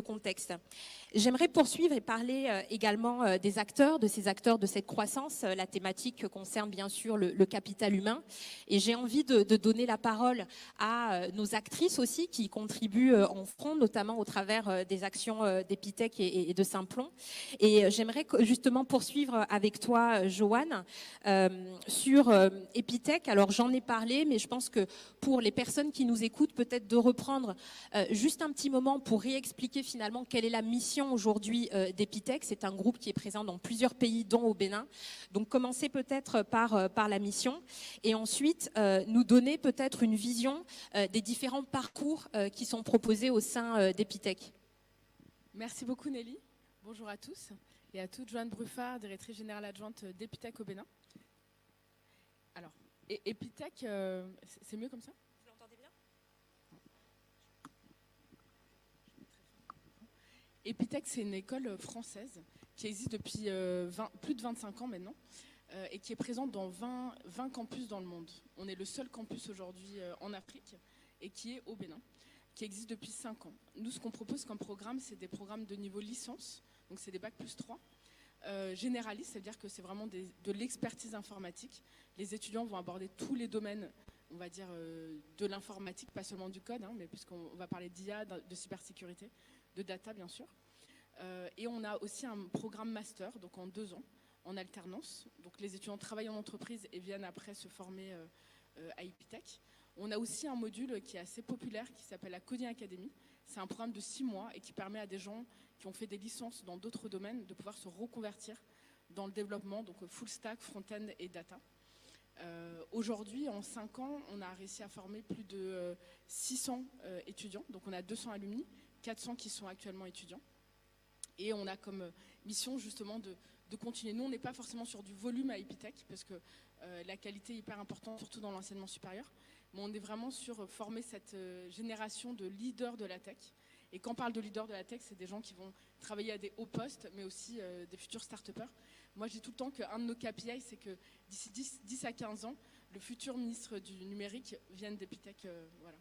contexte. J'aimerais poursuivre et parler également des acteurs, de ces acteurs de cette croissance. La thématique concerne bien sûr le capital humain. Et j'ai envie de donner la parole à nos actrices aussi qui contribuent en front, notamment au travers des actions d'Epitech et de Simplon. Et j'aimerais justement poursuivre avec toi, Joanne, sur Epitech. Alors j'en ai parlé, mais je pense que pour les personnes qui nous écoutent, peut-être de reprendre juste un petit moment pour réexpliquer finalement quelle est la mission aujourd'hui d'Epitech. C'est un groupe qui est présent dans plusieurs pays, dont au Bénin. Donc commencer peut-être par la mission et ensuite nous donner peut-être une vision des différents parcours qui sont proposés au sein d'Epitech. Merci beaucoup Nelly. Bonjour à tous et à toutes. Joanne Bruffard, directrice générale adjointe d'Epitech au Bénin. Alors, Epitech, c'est mieux comme ça ? Vous l'entendez bien ? Epitech, c'est une école française qui existe depuis plus de 25 ans maintenant et qui est présente dans 20 campus dans le monde. On est le seul campus aujourd'hui en Afrique et qui est au Bénin, qui existe depuis 5 ans. Nous, ce qu'on propose comme programme, c'est des programmes de niveau licence, donc c'est des bacs plus 3, généralistes, c'est-à-dire que c'est vraiment de l'expertise informatique. Les étudiants vont aborder tous les domaines, on va dire, de l'informatique, pas seulement du code, mais puisqu'on va parler d'IA, de cybersécurité, de data bien sûr. Et on a aussi un programme master, donc en 2 ans, en alternance. Donc les étudiants travaillent en entreprise et viennent après se former à Epitech. On a aussi un module qui est assez populaire qui s'appelle la Coding Academy. C'est un programme de 6 mois et qui permet à des gens qui ont fait des licences dans d'autres domaines de pouvoir se reconvertir dans le développement, donc full stack, front-end et data. Aujourd'hui, en 5 ans, on a réussi à former plus de 600 étudiants. Donc on a 200 alumni, 400 qui sont actuellement étudiants. Et on a comme mission justement de continuer. Nous, on n'est pas forcément sur du volume à Epitech, parce que la qualité est hyper importante, surtout dans l'enseignement supérieur. Mais on est vraiment sur former cette génération de leaders de la tech. Et quand on parle de leaders de la tech, c'est des gens qui vont travailler à des hauts postes, mais aussi des futurs start-upers. Moi, je dis tout le temps qu'un de nos KPI, c'est que d'ici 10 à 15 ans, le futur ministre du numérique vienne d'Epitech. Voilà.